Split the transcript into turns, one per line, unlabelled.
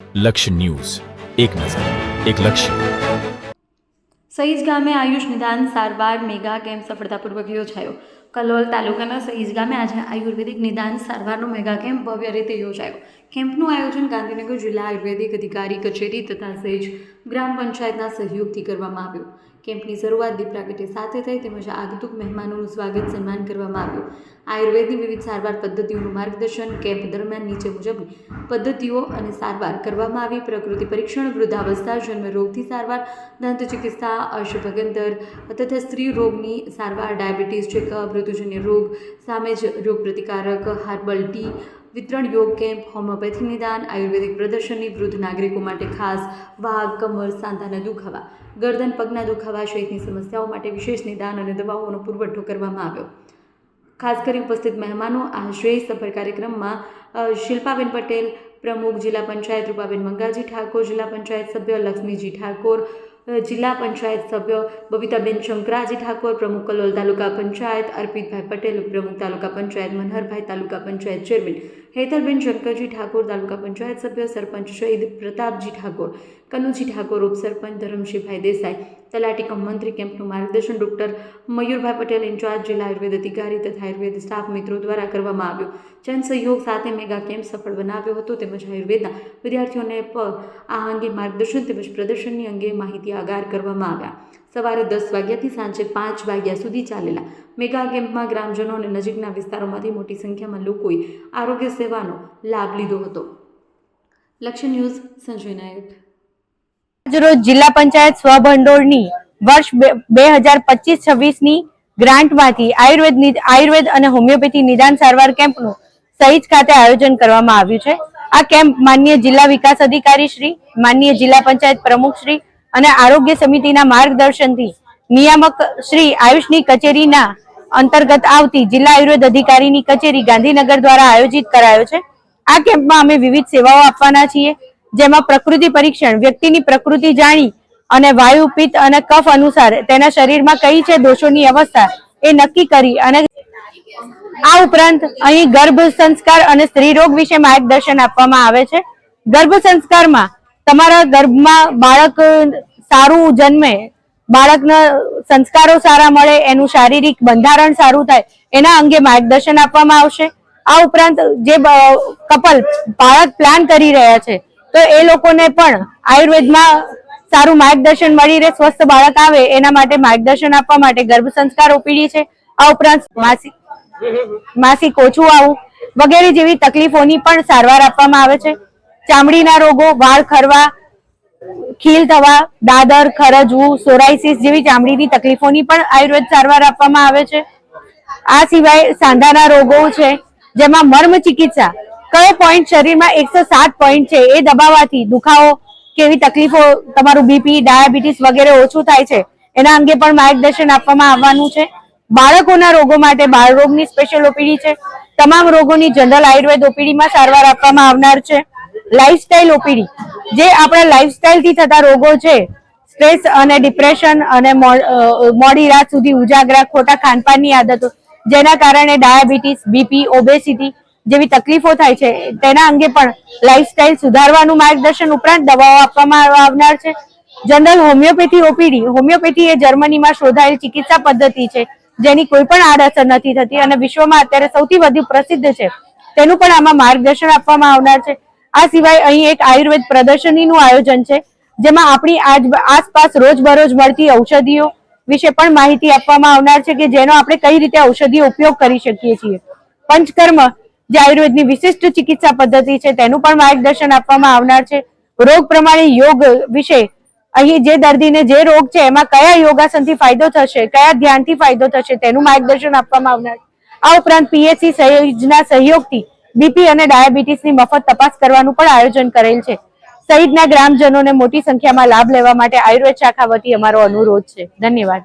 લક્ષ્ય ન્યૂઝ, એક નજર, એક લક્ષ્ય.
સહીજ ગામે આયુષ નિદાન સારવાર મેગા કેમ્પ સફળતાપૂર્વક યોજાયો. કલોલ તાલુકાના સહીજ ગામે આજે આયુર્વેદિક નિદાન સારવારનો મેગા કેમ્પ ભવ્ય રીતે યોજાયો. કેમ્પનું આયોજન ગાંધીનગર જિલ્લા આયુર્વેદિક અધિકારી કચેરી તથા સહીજ ગ્રામ પંચાયતના સહયોગથી કરવામાં આવ્યું. કેમ્પની શરૂઆત દીપ પ્રાગટ્ય સાથે થઈ તેમજ આગંતુક મહેમાનોનું સ્વાગત સન્માન કરવામાં આવ્યું. આયુર્વેદની વિવિધ સારવાર પદ્ધતિઓનું માર્ગદર્શન કેમ્પ દરમિયાન નીચે મુજબની પદ્ધતિઓ અને સારવાર કરવામાં આવી. પ્રકૃતિ પરીક્ષણ, વૃદ્ધાવસ્થા, જન્મરોગથી સારવાર, દંત ચિકિત્સા, અશ્વભગંતર તથા સ્ત્રી રોગની સારવાર, ડાયાબિટીસ ચેકઅપ, ઋતુજન્ય રોગ સામે જ રોગ પ્રતિકારક, હાર્બલ ટી વિતરણ, યોગ કેમ્પ, હોમિયોપેથી નિદાન, આયુર્વેદિક પ્રદર્શનની, વૃદ્ધ નાગરિકો માટે ખાસ, વાગ, કમર, સાંધાના દુખાવા, ગરદન, પગના દુખાવા સહિતની સમસ્યાઓ માટે વિશેષ નિદાન અને દવાઓનો પુરવઠો કરવામાં આવ્યો. ખાસ કરી ઉપસ્થિત મહેમાનો આ શ્રેય સફર કાર્યક્રમમાં શિલ્પાબેન પટેલ પ્રમુખ, જિલ્લા પંચાયત રૂપાબેન મંગાજી ઠાકોર, જિલ્લા પંચાયત સભ્ય લક્ષ્મીજી ઠાકોર, જિલ્લા પંચાયત સભ્ય બબીતાબેન શંકરાજી ઠાકોર, પ્રમુખ કલોલ તાલુકા પંચાયત અર્પિતભાઈ પટેલ, પ્રમુખ તાલુકા પંચાયત મનહરભાઈ, તાલુકા પંચાયત ચેરમેન હેતલબેન શંકરજી ઠાકોર, તાલુકા પંચાયત સભ્ય સરપંચ શહીદ પ્રતાપજી ઠાકોર, કનુજી ઠાકોર, ઉપસરપંચ ધરમશીભાઈ દેસાઈ, તલાટી કમ મંત્રી. કેમ્પનું માર્ગદર્શન ડોક્ટર મયુરભાઈ પટેલ, ઇન્ચાર્જ જિલ્લા આયુર્વેદ અધિકારી તથા આયુર્વેદ સ્ટાફ મિત્રો દ્વારા કરવામાં આવ્યો. જન સહયોગ સાથે મેગા કેમ્પ સફળ બનાવ્યો હતો તેમજ આયુર્વેદના વિદ્યાર્થીઓને આ અંગે માર્ગદર્શન તેમજ પ્રદર્શનની અંગે માહિતી આગાર કરવામાં આવ્યા. સવારે 10 વાગ્યાથી સાંજે 5 વાગ્યા સુધી ચાલેલા મેગા કેમ્પમાં ગ્રામજનો અને નજીકના વિસ્તારોમાંથી મોટી સંખ્યામાં લોકોએ આરોગ્ય સેવાનો લાભ લીધો હતો. લક્ષ્ય ન્યૂઝ, સંજય નાયક.
રોજ જિલ્લા પંચાયત સ્વભંડોળની વર્ષ 2025-26ની ગ્રાન્ટમાંથી આયુર્વેદ અને હોમિયોપેથી નિદાન સારવાર કેમ્પનું સહીજ ખાતે આયોજન કરવામાં આવ્યું છે. આ કેમ્પ માનનીય જિલ્લા વિકાસ અધિકારી શ્રી, માનનીય જિલ્લા પંચાયત પ્રમુખ શ્રી અને આરોગ્ય સમિતિના માર્ગદર્શનથી નિયામક શ્રી આયુષની કચેરીના અંતર્ગત આવતી જિલ્લા આયુર્વેદ અધિકારીની કચેરી ગાંધીનગર દ્વારા આયોજિત કરાયો છે. આ કેમ્પમાં અમે વિવિધ સેવાઓ આપવાના છીએ, જેમાં પ્રકૃતિ પરીક્ષણ, વ્યક્તિની પ્રકૃતિ જાણી અને વાયુ, પિત્ત અને કફ અનુસાર તેના શરીરમાં કઈ છે દોષોની અવસ્થા એ નક્કી કરી અને આ ઉપરાંત અહીં ગર્ભ સંસ્કાર અને સ્ત્રી રોગ વિશે માર્ગદર્શન આપવામાં આવે છે. ગર્ભ સંસ્કારમાં તમારા ગર્ભમાં બાળક સારું જન્મે, બાળકના સંસ્કારો સારા મળે, એનું શારીરિક બંધારણ સારું થાય એના અંગે માર્ગદર્શન આપવામાં આવશે. આ ઉપરાંત જે કપલ બાળક પ્લાન કરી રહ્યા છે તો એ લોકોને પણ આયુર્વેદમાં સારું માર્ગદર્શન મળી રહે, સ્વસ્થ બાળક આવે એના માટે માર્ગદર્શન આપવા માટે ગર્ભ સંસ્કાર ઓપીડી છે. આ ઉપરાંત માસિક ઓછું આવવું વગેરે જેવી તકલીફોની પણ સારવાર આપવામાં આવે છે. ચામડીના રોગો, વાળ ખરવા, ખીલ થવા, દાદર, ખરજવું, સોરાઇસિસ જેવી ચામડીની તકલીફોની પણ આયુર્વેદ સારવાર આપવામાં આવે છે. આ સિવાય સાંધાના રોગો છે, જેમાં મર્મ ચિકિત્સા, કયો પોઈન્ટ શરીરમાં 107 પોઈન્ટ છે એ દબાવવાથી દુખાવો, કેવી તકલીફો, તમારું બીપી, ડાયાબિટીસ વગેરે ઓછું થાય છે એના અંગે પણ માર્ગદર્શન આપવામાં આવવાનું છે. બાળકોના રોગો માટે બાળ રોગની સ્પેશિયલ ઓપીડી છે. તમામ રોગોની જનરલ આયુર્વેદ ઓપીડીમાં સારવાર આપવામાં આવનાર છે. લાઇફસ્ટાઇલ ઓપીડી, જે આપણા લાઇફસ્ટાઇલથી થતા રોગો છે, સ્ટ્રેસ અને ડિપ્રેશન અને મોડી રાત સુધી ઉજાગરા, ખોટા ખાનપાનની આદતો જેના કારણે ડાયાબિટીસ, બીપી, ઓબેસિટી જેવી તકલીફો થાય છે તેના અંગે પણ લાઇફસ્ટાઇલ સુધારવાનું માર્ગદર્શન ઉપરાંત દવાઓ આપવામાં આવનાર છે. જનરલ હોમિયોપેથી ઓપીડી, હોમિયોપેથી એ જર્મનીમાં શોધાયેલ ચિકિત્સા પદ્ધતિ છે જેની કોઈ પણ આડઅસર નથી થતી અને વિશ્વમાં અત્યારે સૌથી વધુ પ્રસિદ્ધ છે, તેનું પણ આમાં માર્ગદર્શન આપવામાં આવનાર છે. આ સિવાય અહીં એક આયુર્વેદ પ્રદર્શનીનું આયોજન છે, જેમાં આપણી આસપાસ રોજબરોજ મળતી ઔષધિઓ વિશે પણ માહિતી આપવામાં આવનાર છે કે જેનો આપણે કઈ રીતે ઔષધિઓ ઉપયોગ કરી શકીએ છીએ. પંચકર્મ, જે આયુર્વેદની વિશિષ્ટ ચિકિત્સા પદ્ધતિ છે, તેનું પણ માર્ગદર્શન આપવામાં આવનાર છે. રોગ પ્રમાણે યોગ વિશે, અહીં જે દર્દીને જે રોગ છે એમાં કયા યોગાસનથી ફાયદો થશે, કયા ધ્યાનથી ફાયદો થશે તેનું માર્ગદર્શન આપવામાં આવનાર. આ ઉપરાંત પીએચસી સહયોગના સહયોગથી બીપી અને ડાયાબિટીસની મફત તપાસ કરવાનું પણ આયોજન કરેલ છે. સહિતના ગ્રામજનોને મોટી સંખ્યામાં લાભ લેવા માટે આયુર્વેદ શાખા વતી અમારો અનુરોધ છે. ધન્યવાદ.